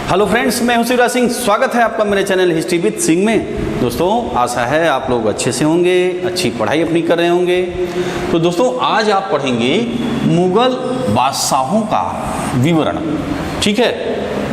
Hello friends, मैं हूं शिवराज सिंह। स्वागत है आपका मेरे चैनल हिस्ट्री विद सिंह में। दोस्तों, आशा है आप लोग अच्छे से होंगे, अच्छी पढ़ाई अपनी कर रहे होंगे। तो दोस्तों, आज आप पढ़ेंगे मुगल बादशाहों का विवरण। ठीक है,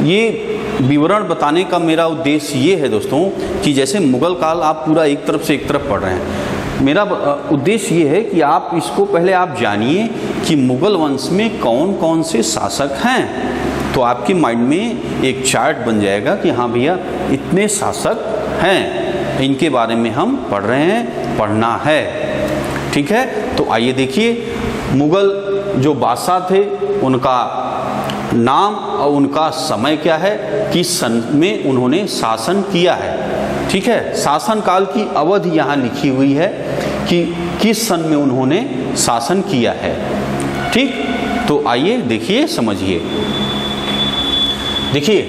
ये विवरण बताने का मेरा उद्देश्य ये है दोस्तों कि जैसे मुगल काल आप पूरा एक तरफ से एक तरफ पढ़ रहे हैं, मेरा उद्देश्य ये है कि आप इसको पहले आप जानिए कि मुगल वंश में कौन कौन से शासक हैं। तो आपके माइंड में एक चार्ट बन जाएगा कि हाँ भैया, इतने शासक हैं, इनके बारे में हम पढ़ रहे हैं, पढ़ना है। ठीक है, तो आइए देखिए, मुगल जो बादशाह थे उनका नाम और उनका समय क्या है, किस सन में उन्होंने शासन किया है। ठीक है, शासन काल की अवधि यहाँ लिखी हुई है कि किस सन में उन्होंने शासन किया है। ठीक, तो आइए देखिए, समझिए। देखिए,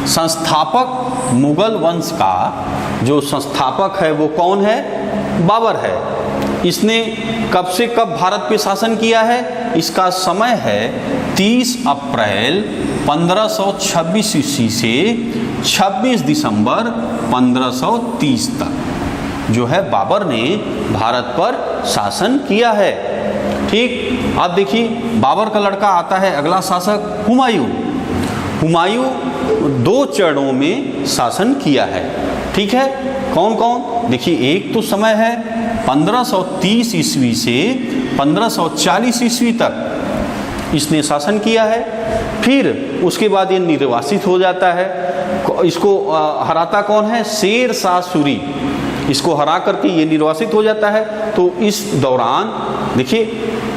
संस्थापक मुगल वंश का जो संस्थापक है वो कौन है? बाबर है। इसने कब से कब भारत पे शासन किया है? इसका समय है 30 अप्रैल 1526 ईस्वी से 26 दिसंबर 1530 तक जो है बाबर ने भारत पर शासन किया है। ठीक, अब देखिए, बाबर का लड़का आता है अगला शासक हुमायूं। हुमायूं 2 चरणों में शासन किया है। ठीक है, कौन कौन? देखिए, एक तो समय है 1530 ईस्वी से 1540 ईस्वी तक इसने शासन किया है। फिर उसके बाद ये निर्वासित हो जाता है। इसको हराता कौन है? शेर शाह सूरी। इसको हरा करके ये निर्वासित हो जाता है। तो इस दौरान देखिए,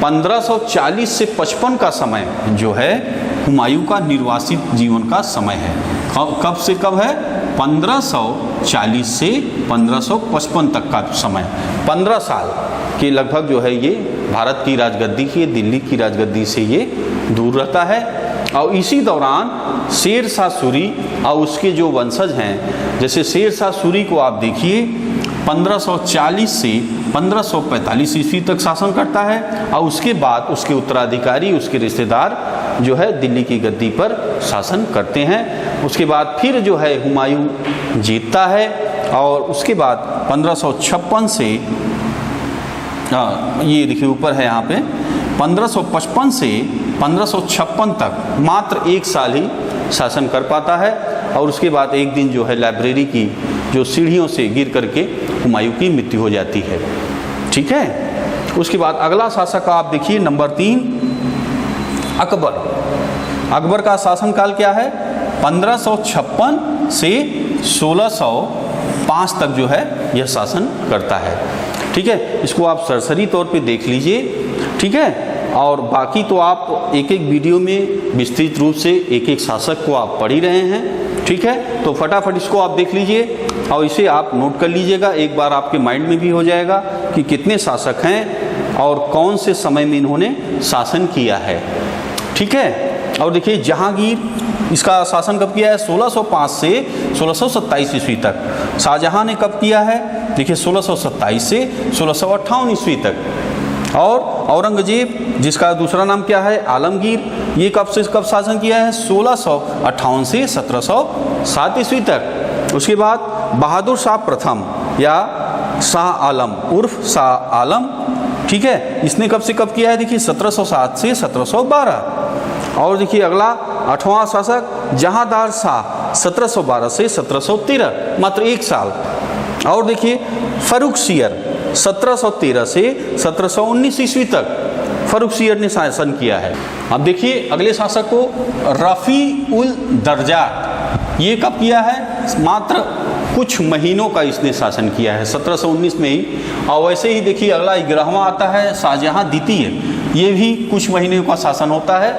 1540 से 55 का समय जो है हुमायूं का निर्वासित जीवन का समय है। कब से कब है? 1540 से 1555 तक का समय। 15 साल के लगभग जो है ये भारत की राजगद्दी की, दिल्ली की राजगद्दी से ये दूर रहता है। और इसी दौरान शेर शाह सूरी और उसके जो वंशज हैं, जैसे शेर शाह सूरी को आप देखिए 1540 से 1545 ईस्वी तक शासन करता है। और उसके बाद उसके उत्तराधिकारी, उसके रिश्तेदार जो है दिल्ली की गद्दी पर शासन करते हैं। उसके बाद फिर जो है हुमायूं जीतता है और उसके बाद 1556 से ये देखिए ऊपर है यहाँ पे, 1555 से 1556 तक मात्र 1 साल ही शासन कर पाता है। और उसके बाद एक दिन जो है लाइब्रेरी की जो सीढ़ियों से गिर करके हुमायूं की मृत्यु हो जाती है। ठीक है, उसके बाद अगला शासक आप देखिए नंबर 3 अकबर। अकबर का शासनकाल क्या है? 1556 से 1605 तक जो है यह शासन करता है। ठीक है, इसको आप सरसरी तौर पे देख लीजिए। ठीक है, और बाकी तो आप एक एक वीडियो में विस्तृत रूप से एक एक शासक को आप पढ़ ही रहे हैं। ठीक है, तो फटाफट इसको आप देख लीजिए और इसे आप नोट कर लीजिएगा। एक बार आपके माइंड में भी हो जाएगा कि कितने शासक हैं और कौन से समय में इन्होंने शासन किया है। ठीक है, और देखिए जहांगीर, इसका शासन कब किया है? 1605 से 1627 ईस्वी तक। शाहजहां ने कब किया है? देखिए 1627 से 1658 ईस्वी तक। और औरंगजेब, जिसका दूसरा नाम क्या है? आलमगीर, ये कब से कब शासन किया है? 1658 से 1707 ईस्वी तक। उसके बाद बहादुर शाह प्रथम या शाह आलम उर्फ शाह आलम, ठीक है, इसने कब से कब किया है? देखिए 1707 से 1712। और देखिए अगला 8वां शासक जहांदार शाह 1712 से 1713, मात्र 1 साल। और देखिए फर्रुखसियर 1713 से 1719 ईस्वी तक फर्रुखसियर ने शासन किया है। अब देखिए अगले शासक को रफ़ी उल दर्जात, ये कब किया है? मात्र कुछ महीनों का इसने शासन किया है, 1719 में ही। और वैसे ही देखिए अगला 11वां आता है शाहजहां द्वितीय, ये भी कुछ महीने का शासन होता है,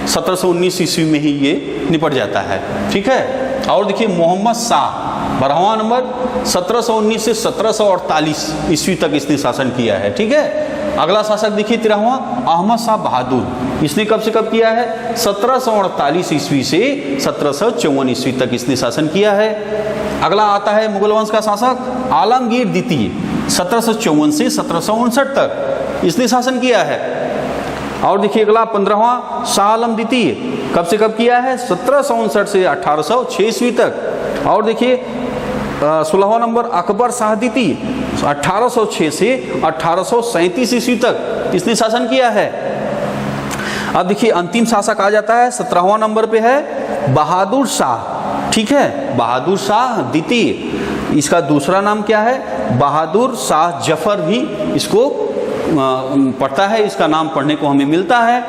1719 ईस्वी में ही ये निपट जाता है। ठीक है, और देखिए मोहम्मद शाह 12वां नंबर, 1719 से 1748 ईस्वी तक इसने शासन किया है। ठीक है, अगला शासक देखिए 13वां अहमद शाह बहादुर, इसने कब से कब किया है? 1748 ईस्वी से 1754 ईस्वी तक इसने शासन किया है। अगला आता है मुगल वंश का शासक आलमगीर द्वितीय, 1754 से 1759 तक इसने शासन किया है। और देखिए अगला 15वां शाह आलम द्वितीय, कब से कब किया है? 1759 से 1806 ईस्वी तक। और देखिए 16वां नंबर अकबर शाह द्वितीय, 1806 से 1837 ईस्वी तक इसने शासन किया है। अब देखिए अंतिम शासक आ जाता है, 17वां नंबर पे है बहादुर शाह, ठीक है, बहादुर शाह द्वितीय। इसका दूसरा नाम क्या है? बहादुर शाह जफर भी इसको पढ़ता है, इसका नाम पढ़ने को हमें मिलता है।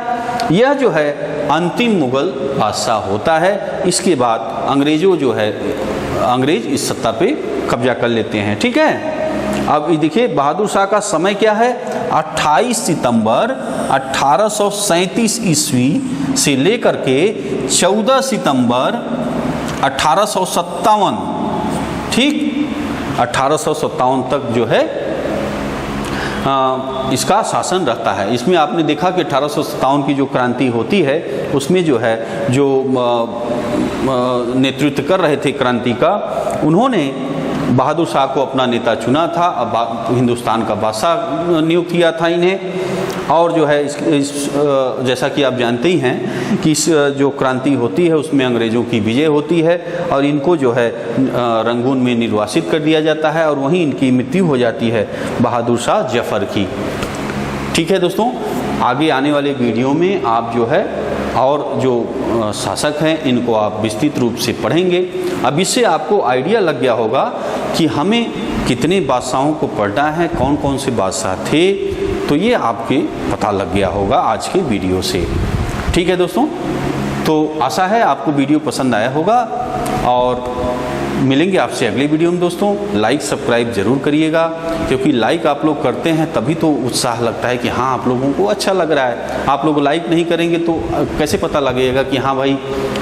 यह जो है अंतिम मुगल बादशाह होता है। इसके बाद अंग्रेजों जो है, अंग्रेज इस सत्ता पे कब्जा कर लेते हैं, ठीक है। अब देखिए बहादुर शाह का समय क्या है? 28 सितंबर 1837 ईस्वी से लेकर के 14 सितंबर 1857, ठीक, 1857 तक जो है इसका शासन रहता है। इसमें आपने देखा कि 1857 की जो क्रांति होती है उसमें जो है जो नेतृत्व कर रहे थे क्रांति का, उन्होंने बहादुर शाह को अपना नेता चुना था। अब हिंदुस्तान का बादशाह नियुक्त किया था इन्हें। और जो है जैसा कि आप जानते ही हैं कि इस जो क्रांति होती है उसमें अंग्रेज़ों की विजय होती है और इनको जो है रंगून में निर्वासित कर दिया जाता है और वहीं इनकी मृत्यु हो जाती है बहादुर शाह जफर की। ठीक है दोस्तों, आगे आने वाले वीडियो में आप जो है और जो शासक हैं इनको आप विस्तृत रूप से पढ़ेंगे। अब इससे आपको आइडिया लग गया होगा कि हमें कितने बादशाहों को पढ़ना है, कौन कौन से बादशाह थे, तो ये आपके पता लग गया होगा आज के वीडियो से। ठीक है दोस्तों, तो आशा है आपको वीडियो पसंद आया होगा और मिलेंगे आपसे अगले वीडियो में। दोस्तों लाइक सब्सक्राइब ज़रूर करिएगा, क्योंकि लाइक आप लोग करते हैं तभी तो उत्साह लगता है कि हाँ आप लोगों को अच्छा लग रहा है। आप लोग लाइक नहीं करेंगे तो कैसे पता लगेगा कि हाँ भाई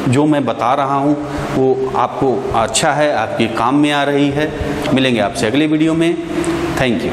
जो मैं बता रहा हूँ वो आपको अच्छा है, आपके काम में आ रही है। मिलेंगे आपसे अगले वीडियो में। Thank you.